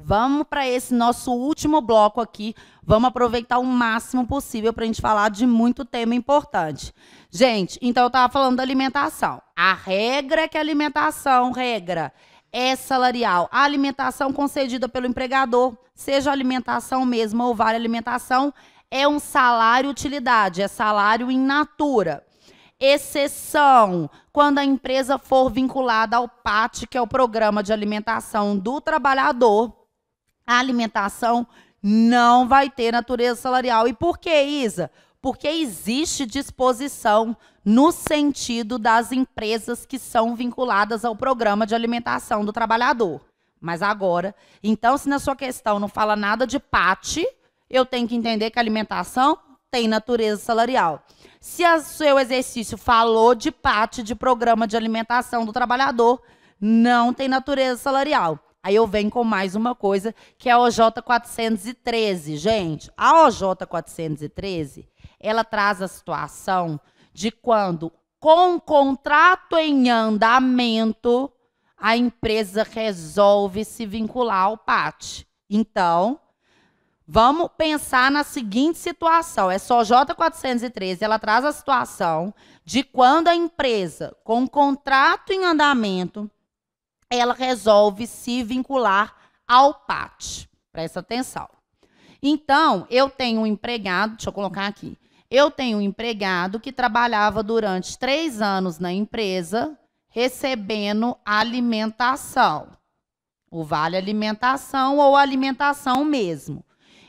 Vamos para esse nosso último bloco aqui. Vamos aproveitar o máximo possível para a gente falar de muito tema importante. Gente, então eu estava falando da alimentação. A regra é que a alimentação, é salarial. A alimentação concedida pelo empregador, seja alimentação mesmo ou vale alimentação, é um salário-utilidade, é salário in natura. Exceção, quando a empresa for vinculada ao PAT, que é o Programa de Alimentação do Trabalhador, a alimentação não vai ter natureza salarial. E por que, Isa? Porque existe disposição no sentido das empresas que são vinculadas ao Programa de Alimentação do Trabalhador. Mas agora, então, se na sua questão não fala nada de PAT, eu tenho que entender que a alimentação tem natureza salarial. Se o seu exercício falou de PAT, de Programa de Alimentação do Trabalhador, não tem natureza salarial. Aí eu venho com mais uma coisa, que é a OJ 413. Gente, a OJ 413, ela traz a situação de quando, com contrato em andamento, a empresa resolve se vincular ao PAT. Então, vamos pensar na seguinte situação. Essa OJ 413, ela traz a situação de quando a empresa, com contrato em andamento, ela resolve se vincular ao PAT. Presta atenção. Então, eu tenho um empregado, deixa eu colocar aqui. Eu tenho um empregado que trabalhava durante 3 anos na empresa, recebendo alimentação. O vale alimentação ou alimentação mesmo.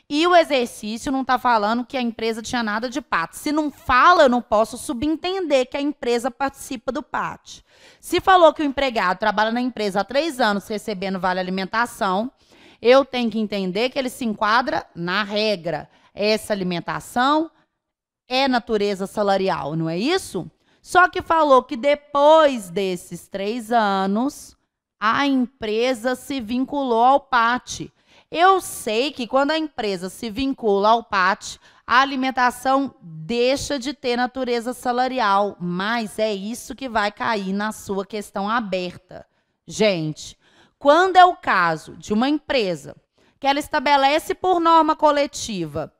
E o exercício não está falando que a empresa tinha nada de PAT. Se não fala, eu não posso subentender que a empresa participa do PAT. Se falou que o empregado trabalha na empresa há 3 anos recebendo vale alimentação, eu tenho que entender que ele se enquadra na regra. Essa alimentação é natureza salarial, não é isso? Só que falou que depois desses 3 anos, a empresa se vinculou ao PAT. Eu sei que quando a empresa se vincula ao PAT, a alimentação deixa de ter natureza salarial, mas é isso que vai cair na sua questão aberta. Gente, quando é o caso de uma empresa que ela estabelece por norma coletiva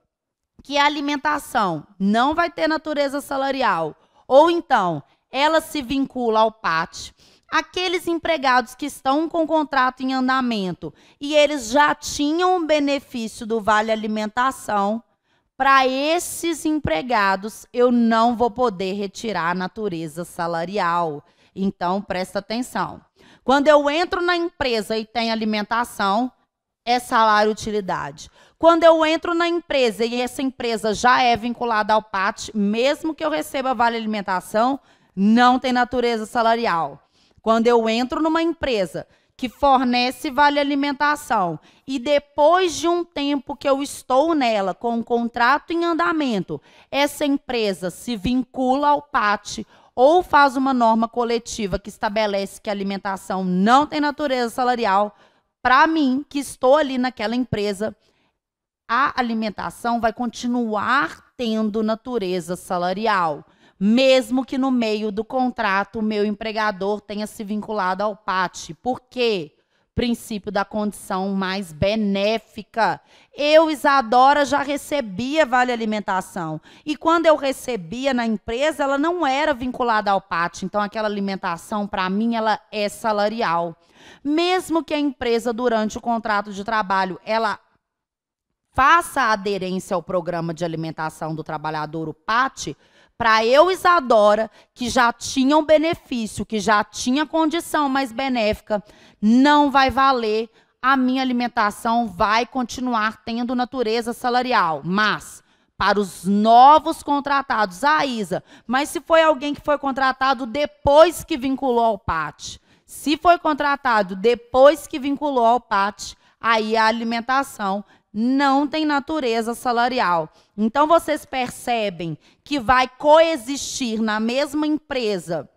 que a alimentação não vai ter natureza salarial, ou então ela se vincula ao PAT, aqueles empregados que estão com contrato em andamento e eles já tinham o benefício do vale alimentação, para esses empregados eu não vou poder retirar a natureza salarial. Então, presta atenção. Quando eu entro na empresa e tem alimentação, é salário-utilidade. Quando eu entro na empresa e essa empresa já é vinculada ao PAT, mesmo que eu receba vale alimentação, não tem natureza salarial. Quando eu entro numa empresa que fornece vale alimentação e depois de um tempo que eu estou nela com um contrato em andamento, essa empresa se vincula ao PAT ou faz uma norma coletiva que estabelece que a alimentação não tem natureza salarial, para mim, que estou ali naquela empresa, a alimentação vai continuar tendo natureza salarial, mesmo que no meio do contrato o meu empregador tenha se vinculado ao PAT. Por quê? Princípio da condição mais benéfica. Eu, Isadora, já recebia vale alimentação. E quando eu recebia na empresa, ela não era vinculada ao PAT. Então, aquela alimentação, para mim, ela é salarial. Mesmo que a empresa, durante o contrato de trabalho, ela faça a aderência ao Programa de Alimentação do Trabalhador, o PAT, para eu, Isadora, que já tinha um benefício, que já tinha condição mais benéfica, não vai valer, a minha alimentação vai continuar tendo natureza salarial. Mas, para os novos contratados, Isa, mas se foi alguém que foi contratado depois que vinculou ao PAT, se foi contratado depois que vinculou ao PAT, aí a alimentação não tem natureza salarial. Então, vocês percebem que vai coexistir na mesma empresa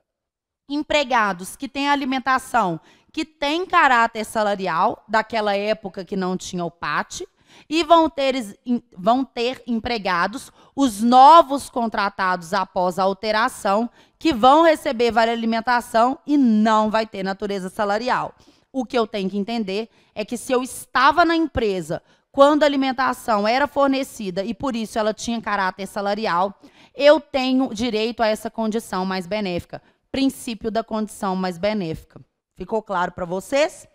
empregados que têm alimentação que tem caráter salarial, daquela época que não tinha o PAT, e vão ter empregados, os novos contratados após a alteração, que vão receber vale alimentação e não vai ter natureza salarial. O que eu tenho que entender é que se eu estava na empresa quando a alimentação era fornecida e por isso ela tinha caráter salarial, eu tenho direito a essa condição mais benéfica. Princípio da condição mais benéfica. Ficou claro para vocês?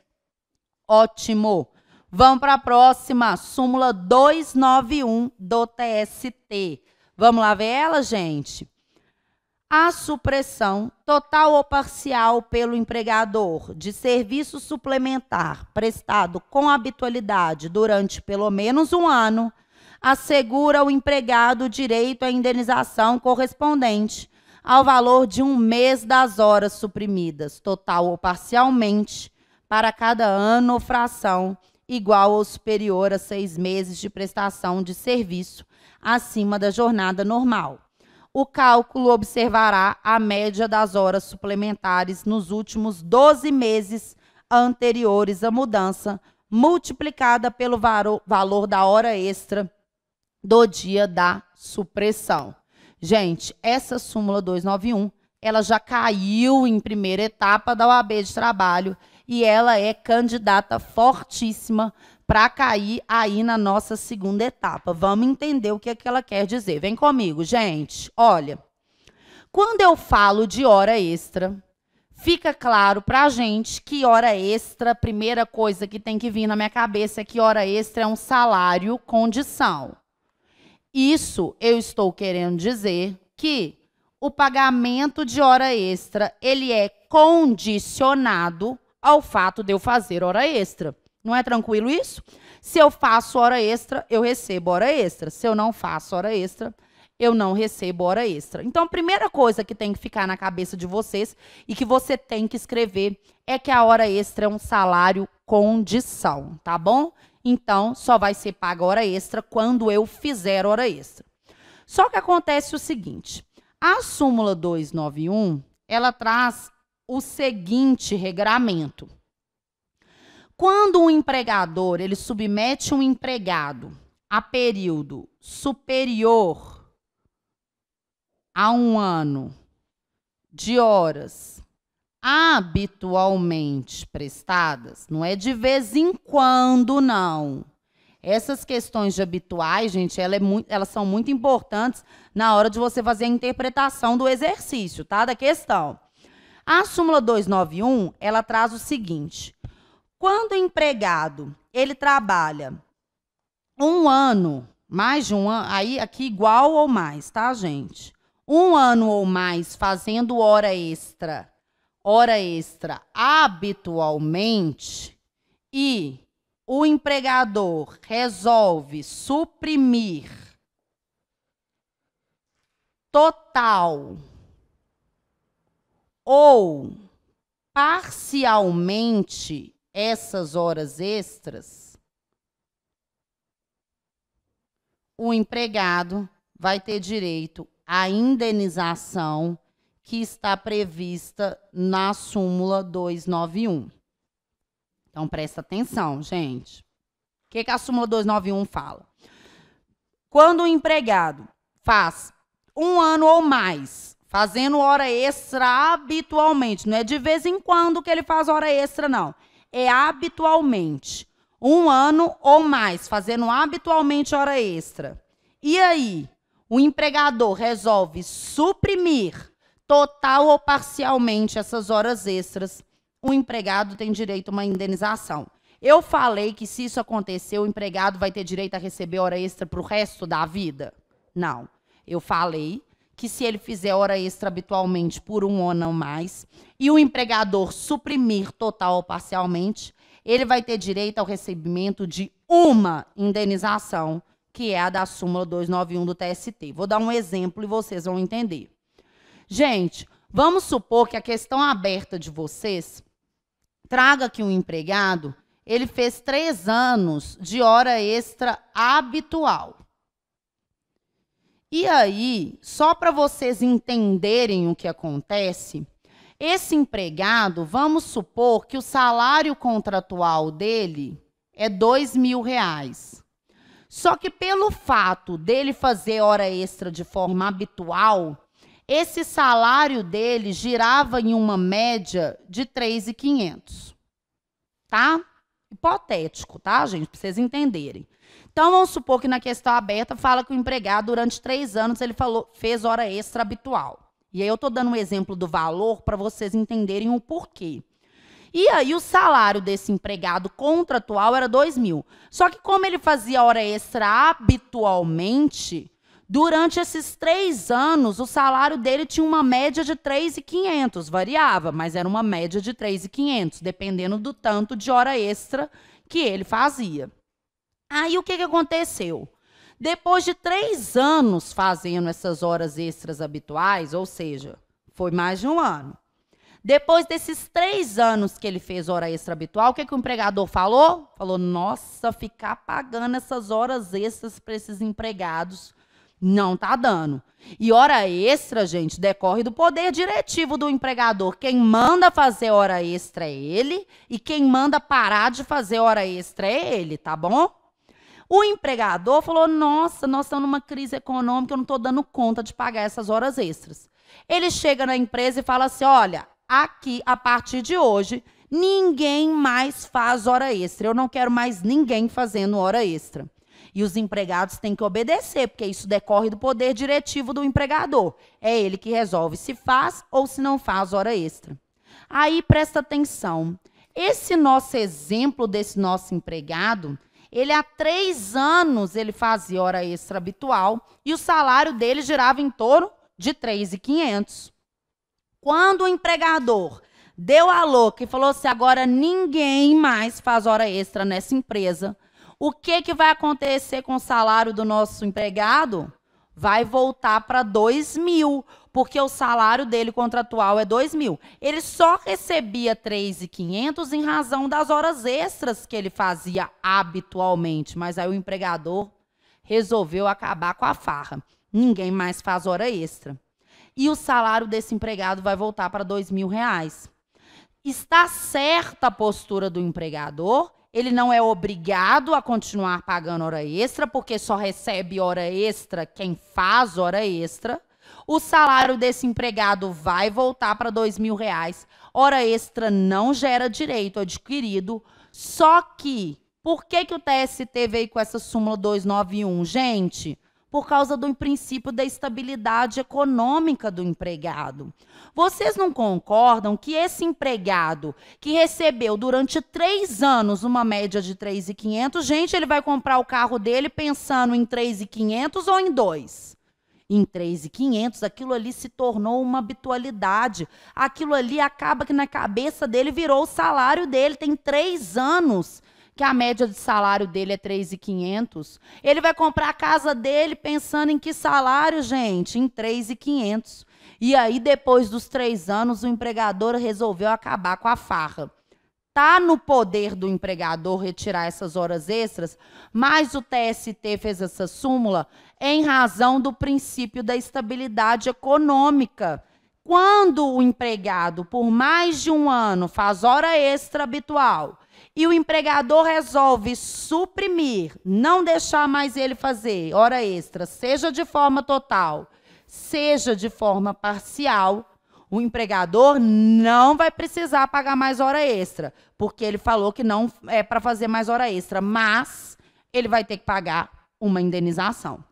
Ótimo. Vamos para a próxima, súmula 291 do TST. Vamos lá ver ela, gente? A supressão total ou parcial pelo empregador de serviço suplementar prestado com habitualidade durante pelo menos um ano assegura ao empregado o direito à indenização correspondente ao valor de um mês das horas suprimidas, total ou parcialmente, para cada ano ou fração igual ou superior a 6 meses de prestação de serviço acima da jornada normal. O cálculo observará a média das horas suplementares nos últimos 12 meses anteriores à mudança, multiplicada pelo valor da hora extra do dia da supressão. Gente, essa súmula 291, ela já caiu em primeira etapa da OAB de trabalho e ela é candidata fortíssima para cair aí na nossa segunda etapa. Vamos entender o que é que ela quer dizer. Vem comigo, gente. Olha, quando eu falo de hora extra, fica claro para a gente que hora extra, a primeira coisa que tem que vir na minha cabeça é que hora extra é um salário condição. Isso eu estou querendo dizer que o pagamento de hora extra, ele é condicionado ao fato de eu fazer hora extra. Não é tranquilo isso? Se eu faço hora extra, eu recebo hora extra. Se eu não faço hora extra, eu não recebo hora extra. Então, a primeira coisa que tem que ficar na cabeça de vocês e que você tem que escrever é que a hora extra é um salário condição, tá bom? Então, só vai ser paga hora extra quando eu fizer hora extra. Só que acontece o seguinte, a súmula 291, ela traz o seguinte regramento. Quando um empregador, ele submete um empregado a período superior a um ano de horas habitualmente prestadas, não é de vez em quando, não. Essas questões de habituais, gente, elas são muito importantes na hora de você fazer a interpretação do exercício, tá? Da questão. A súmula 291, ela traz o seguinte: quando o empregado, ele trabalha um ano, mais de um ano, aí aqui igual ou mais, tá, gente? Um ano ou mais fazendo hora extra habitualmente, e o empregador resolve suprimir total ou parcialmente essas horas extras, o empregado vai ter direito à indenização que está prevista na súmula 291. Então, presta atenção, gente. O que a súmula 291 fala? Quando o empregado faz um ano ou mais fazendo hora extra habitualmente, não é de vez em quando que ele faz hora extra, não. É habitualmente. Um ano ou mais fazendo habitualmente hora extra. E aí, o empregador resolve suprimir total ou parcialmente essas horas extras, o empregado tem direito a uma indenização. Eu falei que se isso acontecer, o empregado vai ter direito a receber hora extra para o resto da vida? Não. Eu falei que se ele fizer hora extra habitualmente por um ano ou mais e o empregador suprimir total ou parcialmente, ele vai ter direito ao recebimento de uma indenização, que é a da súmula 291 do TST. Vou dar um exemplo e vocês vão entender. Gente, vamos supor que a questão aberta de vocês traga que um empregado, ele fez 3 anos de hora extra habitual. E aí, só para vocês entenderem o que acontece, esse empregado, vamos supor que o salário contratual dele é R$2.000. Só que pelo fato dele fazer hora extra de forma habitual, esse salário dele girava em uma média de R$3.500. tá? Hipotético, tá, gente? Para vocês entenderem. Então, vamos supor que na questão aberta fala que o empregado, durante 3 anos, ele fez hora extra habitual. E aí eu estou dando um exemplo do valor para vocês entenderem o porquê. E aí o salário desse empregado contratual era 2.000. Só que como ele fazia hora extra habitualmente, durante esses 3 anos, o salário dele tinha uma média de 3.500. Variava, mas era uma média de 3.500, dependendo do tanto de hora extra que ele fazia. Aí o que aconteceu? Depois de 3 anos fazendo essas horas extras habituais, ou seja, foi mais de 1 ano. Depois desses 3 anos que ele fez hora extra habitual, o que o empregador falou? Falou, nossa, ficar pagando essas horas extras para esses empregados não tá dando. E hora extra, gente, decorre do poder diretivo do empregador. Quem manda fazer hora extra é ele e quem manda parar de fazer hora extra é ele, tá bom? O empregador falou, nossa, nós estamos numa crise econômica, eu não estou dando conta de pagar essas horas extras. Ele chega na empresa e fala assim, olha, aqui, a partir de hoje, ninguém mais faz hora extra. Eu não quero mais ninguém fazendo hora extra. E os empregados têm que obedecer, porque isso decorre do poder diretivo do empregador. É ele que resolve se faz ou se não faz hora extra. Aí, presta atenção. Esse nosso exemplo desse nosso empregado, ele há 3 anos ele fazia hora extra habitual e o salário dele girava em torno de 3.500. Quando o empregador deu a louca e falou assim, agora ninguém mais faz hora extra nessa empresa, o que vai acontecer com o salário do nosso empregado? Vai voltar para 2.000, porque o salário dele contratual é 2.000. Ele só recebia 3.500 em razão das horas extras que ele fazia habitualmente, mas aí o empregador resolveu acabar com a farra. Ninguém mais faz hora extra. E o salário desse empregado vai voltar para R$2.000. Está certa a postura do empregador, ele não é obrigado a continuar pagando hora extra, porque só recebe hora extra quem faz hora extra. O salário desse empregado vai voltar para R$2.000. Hora extra não gera direito adquirido, só que, por que o TST veio com essa súmula 291? Gente, por causa do princípio da estabilidade econômica do empregado. Vocês não concordam que esse empregado que recebeu durante 3 anos uma média de 3.500, gente, ele vai comprar o carro dele pensando em 3.500 ou em 2? Em 3.500, aquilo ali se tornou uma habitualidade. Aquilo ali acaba que na cabeça dele virou o salário dele. Tem 3 anos que a média de salário dele é 3.500. Ele vai comprar a casa dele pensando em que salário, gente? Em 3.500. E aí, depois dos 3 anos, o empregador resolveu acabar com a farra. Está no poder do empregador retirar essas horas extras, mas o TST fez essa súmula em razão do princípio da estabilidade econômica. Quando o empregado, por mais de 1 ano, faz hora extra habitual e o empregador resolve suprimir, não deixar mais ele fazer hora extra, seja de forma total, seja de forma parcial, o empregador não vai precisar pagar mais hora extra, porque ele falou que não é para fazer mais hora extra, mas ele vai ter que pagar uma indenização.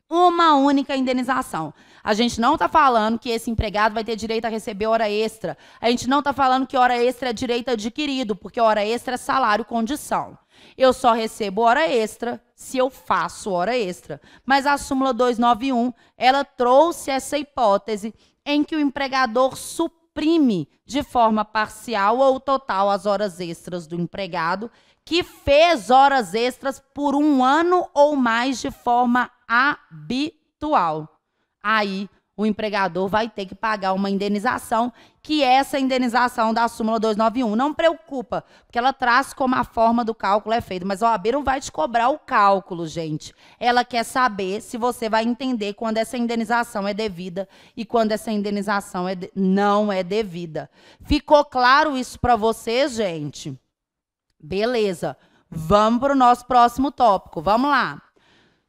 Uma única indenização. A gente não está falando que esse empregado vai ter direito a receber hora extra. A gente não está falando que hora extra é direito adquirido, porque hora extra é salário condição. Eu só recebo hora extra se eu faço hora extra. Mas a súmula 291, ela trouxe essa hipótese em que o empregador suprime de forma parcial ou total as horas extras do empregado que fez horas extras por 1 ano ou mais de forma habitual. Aí, o empregador vai ter que pagar uma indenização, que essa indenização da súmula 291 não preocupa, porque ela traz como a forma do cálculo é feita, mas a OAB não vai te cobrar o cálculo, gente. Ela quer saber se você vai entender quando essa indenização é devida e quando essa indenização não é devida. Ficou claro isso para vocês, gente? Beleza. Vamos para o nosso próximo tópico. Vamos lá.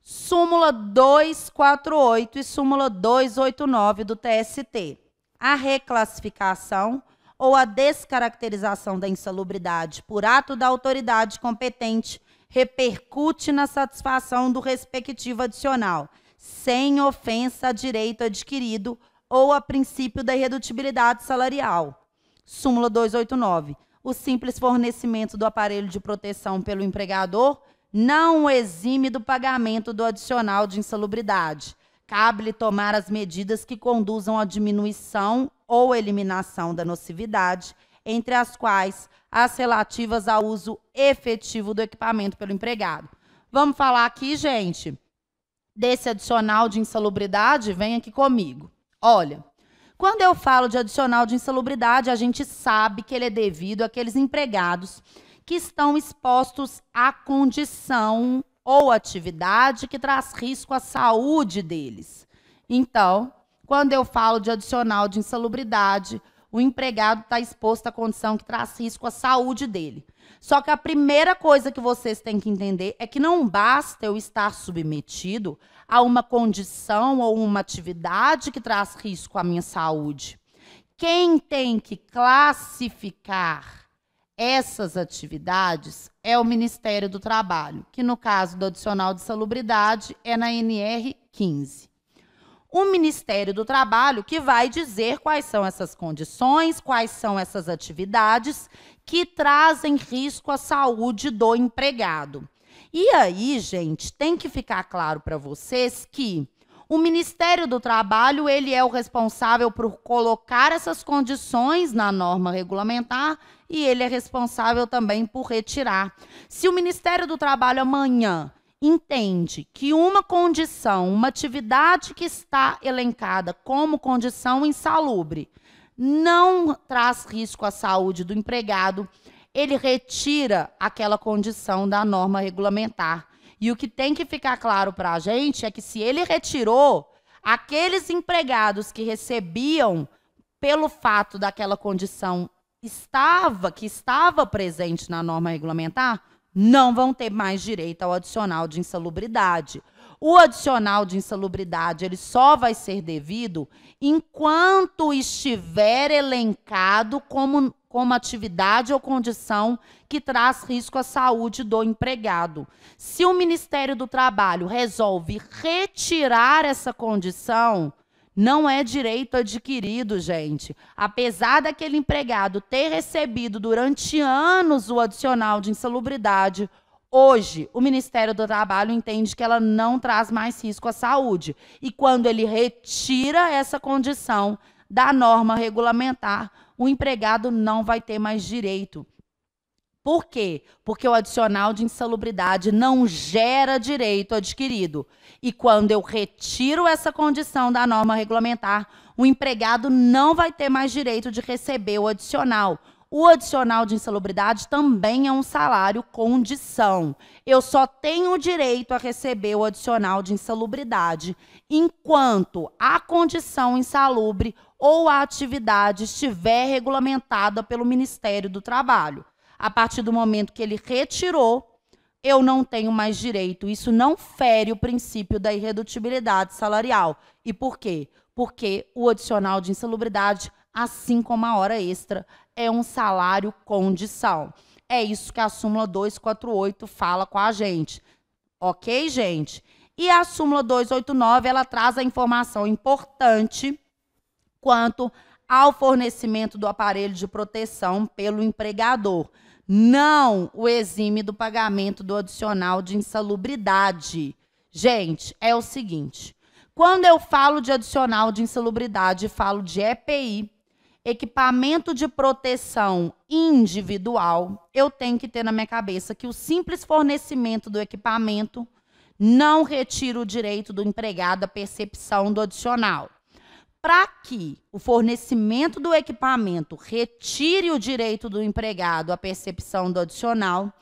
Súmula 248 e súmula 289 do TST. A reclassificação ou a descaracterização da insalubridade por ato da autoridade competente repercute na satisfação do respectivo adicional, sem ofensa a direito adquirido ou a princípio da irredutibilidade salarial. Súmula 289. O simples fornecimento do aparelho de proteção pelo empregador não o exime do pagamento do adicional de insalubridade. Cabe-lhe tomar as medidas que conduzam à diminuição ou eliminação da nocividade, entre as quais as relativas ao uso efetivo do equipamento pelo empregado. Vamos falar aqui, gente, desse adicional de insalubridade? Vem aqui comigo. Olha, quando eu falo de adicional de insalubridade, a gente sabe que ele é devido àqueles empregados que estão expostos à condição ou atividade que traz risco à saúde deles. Então, quando eu falo de adicional de insalubridade, o empregado está exposto à condição que traz risco à saúde dele. Só que a primeira coisa que vocês têm que entender é que não basta eu estar submetido a uma condição ou uma atividade que traz risco à minha saúde. Quem tem que classificar essas atividades é o Ministério do Trabalho, que no caso do adicional de insalubridade é na NR 15. O Ministério do Trabalho que vai dizer quais são essas condições, quais são essas atividades que trazem risco à saúde do empregado. E aí, gente, tem que ficar claro para vocês que o Ministério do Trabalho, ele é o responsável por colocar essas condições na norma regulamentar e ele é responsável também por retirar. Se o Ministério do Trabalho amanhã entende que uma condição, uma atividade que está elencada como condição insalubre, não traz risco à saúde do empregado, ele retira aquela condição da norma regulamentar. E o que tem que ficar claro para a gente é que se ele retirou, aqueles empregados que recebiam pelo fato daquela condição que estava presente na norma regulamentar, não vão ter mais direito ao adicional de insalubridade. O adicional de insalubridade ele só vai ser devido enquanto estiver elencado como atividade ou condição que traz risco à saúde do empregado. Se o Ministério do Trabalho resolve retirar essa condição, não é direito adquirido, gente. Apesar daquele empregado ter recebido durante anos o adicional de insalubridade, hoje o Ministério do Trabalho entende que ela não traz mais risco à saúde. E quando ele retira essa condição da norma regulamentar, o empregado não vai ter mais direito. Por quê? Porque o adicional de insalubridade não gera direito adquirido. E quando eu retiro essa condição da norma regulamentar, o empregado não vai ter mais direito de receber o adicional. O adicional de insalubridade também é um salário condição. Eu só tenho direito a receber o adicional de insalubridade enquanto a condição insalubre ou a atividade estiver regulamentada pelo Ministério do Trabalho. A partir do momento que ele retirou, eu não tenho mais direito. Isso não fere o princípio da irredutibilidade salarial. E por quê? Porque o adicional de insalubridade, assim como a hora extra, é um salário condição. É isso que a súmula 248 fala com a gente. Ok, gente? E a súmula 289, ela traz a informação importante quanto ao fornecimento do aparelho de proteção pelo empregador. Não o exime do pagamento do adicional de insalubridade. Gente, é o seguinte, quando eu falo de adicional de insalubridade, falo de EPI, equipamento de proteção individual, eu tenho que ter na minha cabeça que o simples fornecimento do equipamento não retira o direito do empregado à percepção do adicional. Para que o fornecimento do equipamento retire o direito do empregado à percepção do adicional,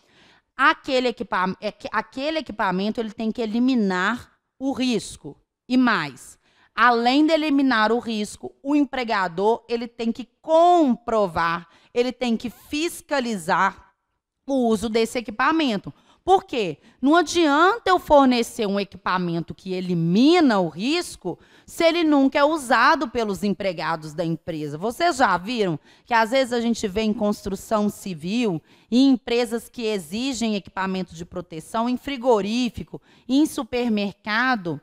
aquele equipamento ele tem que eliminar o risco. E mais, além de eliminar o risco, o empregador ele tem que comprovar, ele tem que fiscalizar o uso desse equipamento. Por quê? Não adianta eu fornecer um equipamento que elimina o risco se ele nunca é usado pelos empregados da empresa. Vocês já viram que às vezes a gente vê em construção civil e em empresas que exigem equipamento de proteção em frigorífico, em supermercado,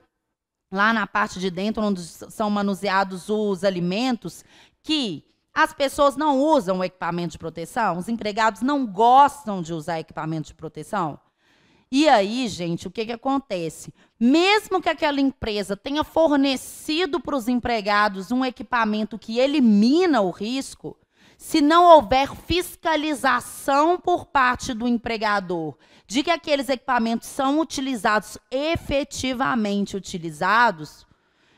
lá na parte de dentro onde são manuseados os alimentos, que as pessoas não usam o equipamento de proteção, os empregados não gostam de usar equipamento de proteção. E aí, gente, o que acontece? Mesmo que aquela empresa tenha fornecido para os empregados um equipamento que elimina o risco, se não houver fiscalização por parte do empregador de que aqueles equipamentos são efetivamente utilizados,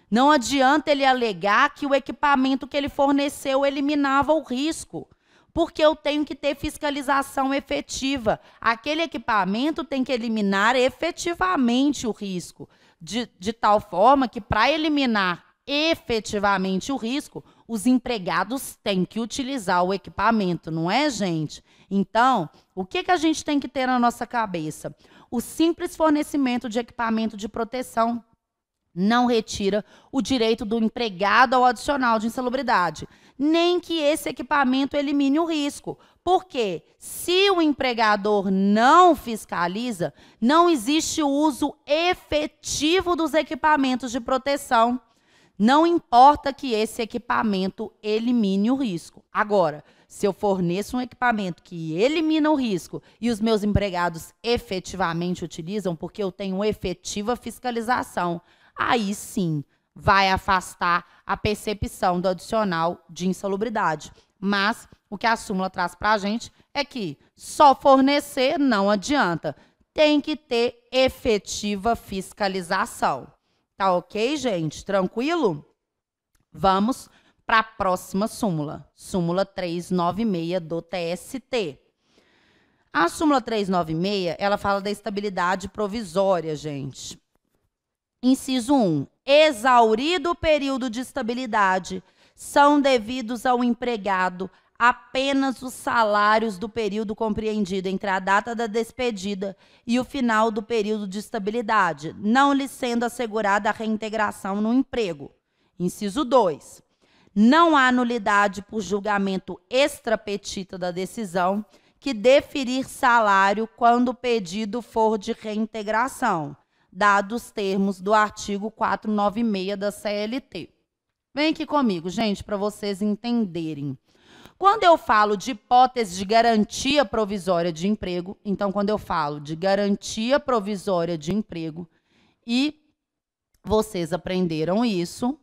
não adianta ele alegar que o equipamento que ele forneceu eliminava o risco, porque eu tenho que ter fiscalização efetiva. Aquele equipamento tem que eliminar efetivamente o risco, de tal forma que, para eliminar efetivamente o risco, os empregados têm que utilizar o equipamento, não é, gente? Então, o que a gente tem que ter na nossa cabeça? O simples fornecimento de equipamento de proteção não retira o direito do empregado ao adicional de insalubridade, nem que esse equipamento elimine o risco. Porque se o empregador não fiscaliza, não existe o uso efetivo dos equipamentos de proteção. Não importa que esse equipamento elimine o risco. Agora, se eu forneço um equipamento que elimina o risco e os meus empregados efetivamente utilizam, porque eu tenho efetiva fiscalização, aí sim vai afastar a percepção do adicional de insalubridade. Mas o que a súmula traz para a gente é que só fornecer não adianta. Tem que ter efetiva fiscalização. Tá ok, gente? Tranquilo? Vamos para a próxima súmula. Súmula 396 do TST. A súmula 396, ela fala da estabilidade provisória, gente. Inciso 1. Exaurido o período de estabilidade, são devidos ao empregado apenas os salários do período compreendido entre a data da despedida e o final do período de estabilidade, não lhe sendo assegurada a reintegração no emprego. Inciso 2. Não há nulidade por julgamento extrapetita da decisão que deferir salário quando o pedido for de reintegração, dados os termos do artigo 496 da CLT. Vem aqui comigo, gente, para vocês entenderem. Quando eu falo de hipótese de garantia provisória de emprego, então, quando eu falo de garantia provisória de emprego, e vocês aprenderam isso,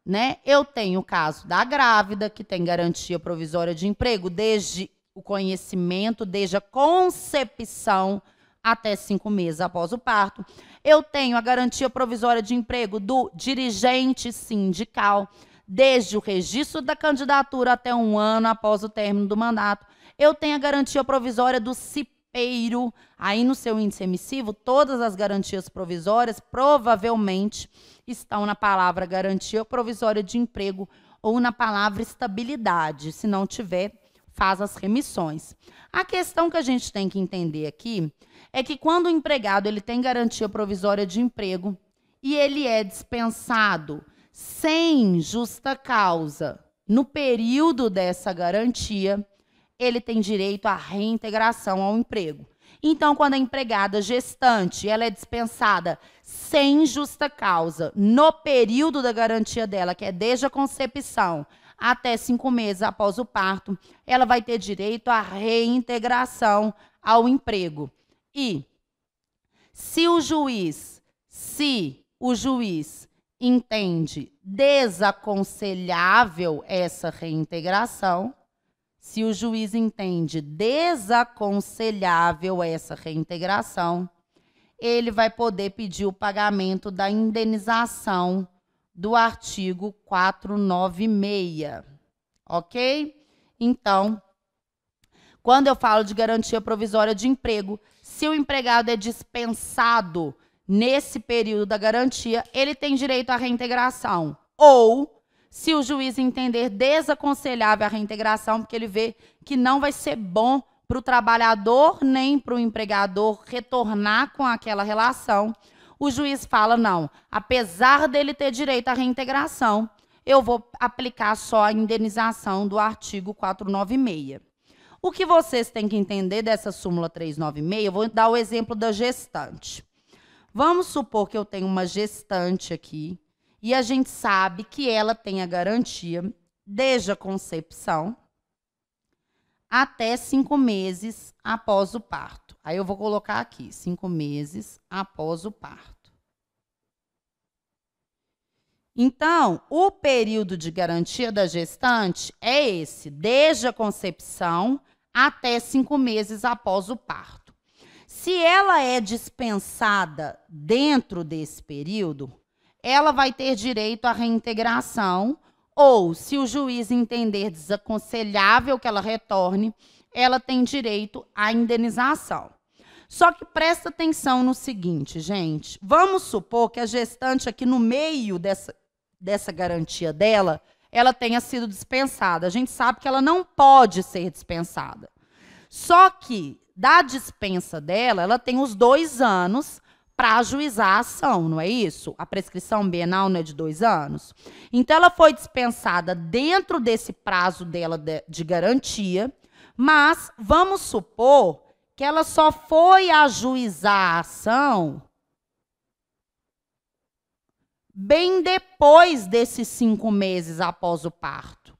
né? Eu tenho o caso da grávida, que tem garantia provisória de emprego desde o conhecimento, desde a concepção até 5 meses após o parto. Eu tenho a garantia provisória de emprego do dirigente sindical, desde o registro da candidatura até 1 ano após o término do mandato. Eu tenho a garantia provisória do cipeiro. Aí no seu índice emissivo, todas as garantias provisórias provavelmente estão na palavra garantia provisória de emprego ou na palavra estabilidade. Se não tiver, faz as remissões. A questão que a gente tem que entender aqui é que quando o empregado ele tem garantia provisória de emprego e ele é dispensado sem justa causa no período dessa garantia, ele tem direito à reintegração ao emprego. Então, quando a empregada gestante ela é dispensada sem justa causa no período da garantia dela, que é desde a concepção até 5 meses após o parto, ela vai ter direito à reintegração ao emprego. E se o juiz entende desaconselhável essa reintegração, ele vai poder pedir o pagamento da indenização do artigo 496, ok? Então, quando eu falo de garantia provisória de emprego, se o empregado é dispensado nesse período da garantia, ele tem direito à reintegração. Ou, se o juiz entender desaconselhável a reintegração, porque ele vê que não vai ser bom para o trabalhador nem para o empregador retornar com aquela relação, o juiz fala, não, apesar dele ter direito à reintegração, eu vou aplicar só a indenização do artigo 496. O que vocês têm que entender dessa súmula 396, eu vou dar o exemplo da gestante. Vamos supor que eu tenho uma gestante aqui e a gente sabe que ela tem a garantia desde a concepção até 5 meses após o parto. Aí eu vou colocar aqui, 5 meses após o parto. Então, o período de garantia da gestante é esse, desde a concepção até 5 meses após o parto. Se ela é dispensada dentro desse período, ela vai ter direito à reintegração, ou, se o juiz entender desaconselhável que ela retorne, ela tem direito à indenização. Só que presta atenção no seguinte, gente. Vamos supor que a gestante aqui no meio dessa garantia dela, ela tenha sido dispensada. A gente sabe que ela não pode ser dispensada. Só que, da dispensa dela, ela tem os 2 anos para ajuizar a ação, não é isso? A prescrição bienal não é de 2 anos? Então, ela foi dispensada dentro desse prazo dela de garantia, mas vamos supor que ela só foi ajuizar a ação bem depois desses 5 meses após o parto.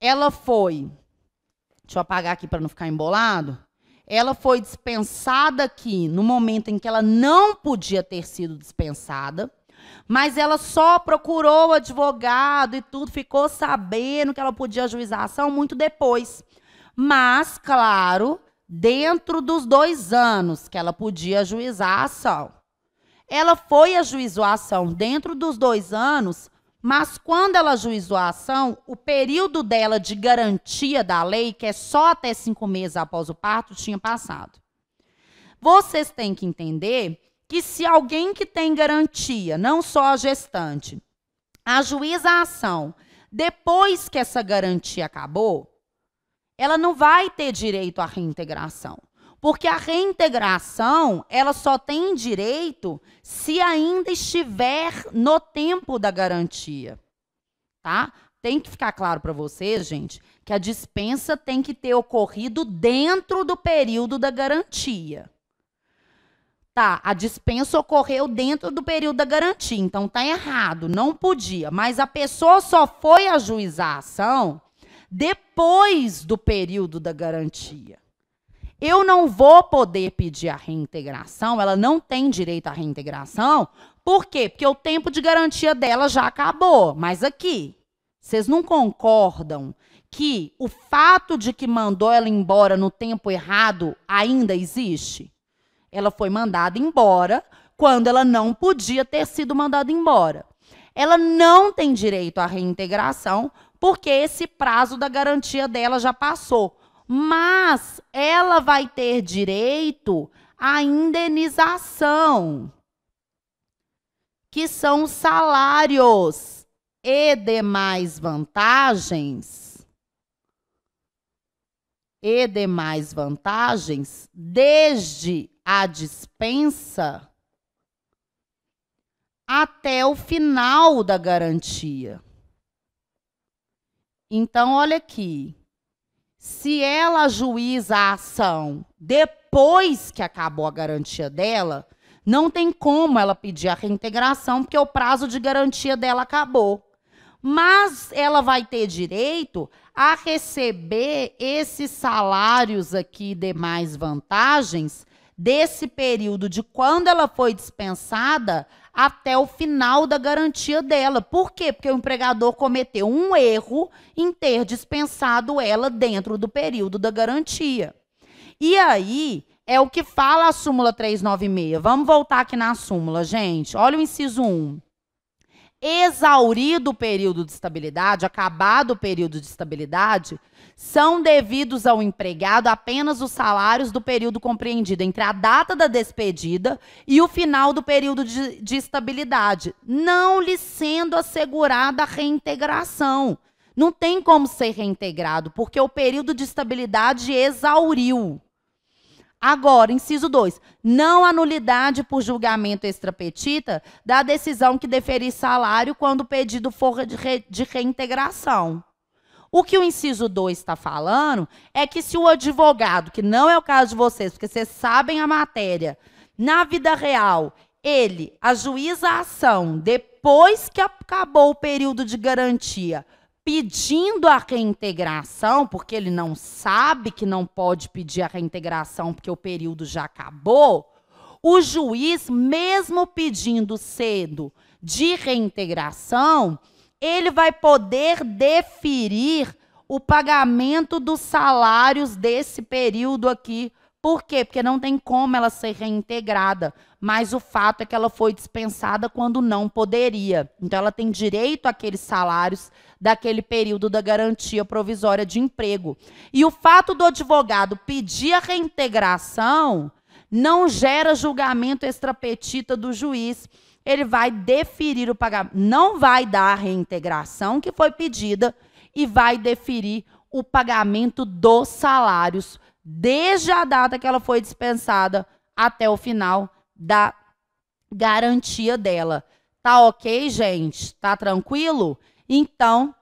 Ela foi, deixa eu apagar aqui para não ficar embolado, ela foi dispensada aqui no momento em que ela não podia ter sido dispensada, mas ela só procurou o advogado e tudo, ficou sabendo que ela podia ajuizar a ação muito depois. Mas, claro, dentro dos 2 anos que ela podia ajuizar a ação. Ela foi ajuizou a ação dentro dos 2 anos, mas quando ela ajuizou a ação, o período dela de garantia da lei, que é só até 5 meses após o parto, tinha passado. Vocês têm que entender que se alguém que tem garantia, não só a gestante, ajuiza a ação depois que essa garantia acabou, ela não vai ter direito à reintegração. Porque a reintegração, ela só tem direito se ainda estiver no tempo da garantia, tá? Tem que ficar claro para vocês, gente, que a dispensa tem que ter ocorrido dentro do período da garantia. Tá, a dispensa ocorreu dentro do período da garantia, então tá errado, não podia. Mas a pessoa só foi ajuizar a ação depois do período da garantia. Eu não vou poder pedir a reintegração, ela não tem direito à reintegração. Por quê? Porque o tempo de garantia dela já acabou. Mas aqui, vocês não concordam que o fato de que mandou ela embora no tempo errado ainda existe? Ela foi mandada embora quando ela não podia ter sido mandada embora. Ela não tem direito à reintegração porque esse prazo da garantia dela já passou. Mas ela vai ter direito à indenização, que são os salários e demais vantagens, desde a dispensa até o final da garantia. Então, olha aqui. Se ela ajuiza a ação depois que acabou a garantia dela, não tem como ela pedir a reintegração, porque o prazo de garantia dela acabou. Mas ela vai ter direito a receber esses salários aqui, demais vantagens, desse período de quando ela foi dispensada até o final da garantia dela. Por quê? Porque o empregador cometeu um erro em ter dispensado ela dentro do período da garantia. E aí, é o que fala a súmula 396. Vamos voltar aqui na súmula, gente. Olha o inciso 1. Exaurido o período de estabilidade, acabado o período de estabilidade, são devidos ao empregado apenas os salários do período compreendido entre a data da despedida e o final do período de estabilidade, não lhe sendo assegurada a reintegração. Não tem como ser reintegrado, porque o período de estabilidade exauriu. Agora, inciso 2, não há nulidade por julgamento extrapetita da decisão que deferir salário quando o pedido for de reintegração. O que o inciso 2 está falando é que se o advogado, que não é o caso de vocês, porque vocês sabem a matéria, na vida real, ele ajuiza a ação depois que acabou o período de garantia, pedindo a reintegração, porque ele não sabe que não pode pedir a reintegração porque o período já acabou, o juiz, mesmo pedindo cedo de reintegração, ele vai poder deferir o pagamento dos salários desse período aqui. Por quê? Porque não tem como ela ser reintegrada, mas o fato é que ela foi dispensada quando não poderia. Então, ela tem direito àqueles salários daquele período da garantia provisória de emprego. E o fato do advogado pedir a reintegração não gera julgamento extrapetita do juiz. Ele vai deferir o pagamento, não vai dar a reintegração que foi pedida e vai deferir o pagamento dos salários desde a data que ela foi dispensada até o final da garantia dela. Tá ok, gente? Tá tranquilo? Então,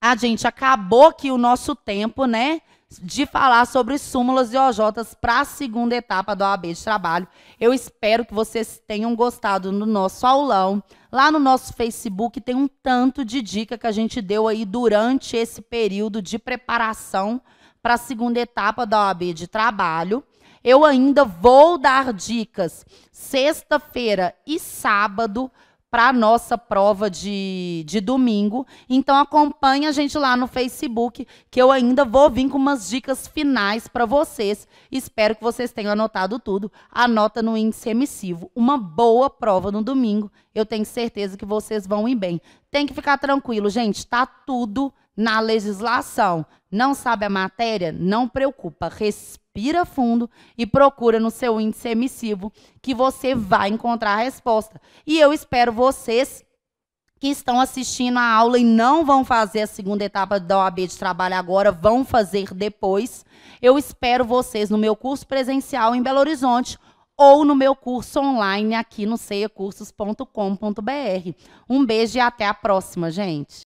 a gente acabou aqui o nosso tempo, né, de falar sobre súmulas e OJs para a segunda etapa da OAB de trabalho. Eu espero que vocês tenham gostado do nosso aulão. Lá no nosso Facebook tem um tanto de dica que a gente deu aí durante esse período de preparação para a segunda etapa da OAB de trabalho. Eu ainda vou dar dicas sexta-feira e sábado para a nossa prova de domingo. Então, acompanhe a gente lá no Facebook, que eu ainda vou vir com umas dicas finais para vocês. Espero que vocês tenham anotado tudo. Anota no índice emissivo. Uma boa prova no domingo. Eu tenho certeza que vocês vão ir bem. Tem que ficar tranquilo, gente. Está tudo na legislação. Não sabe a matéria? Não preocupa. Respira fundo e procura no seu índice emissivo que você vai encontrar a resposta. E eu espero vocês que estão assistindo a aula e não vão fazer a segunda etapa da OAB de trabalho agora, vão fazer depois. Eu espero vocês no meu curso presencial em Belo Horizonte ou no meu curso online aqui no ceiacursos.com.br. Um beijo e até a próxima, gente.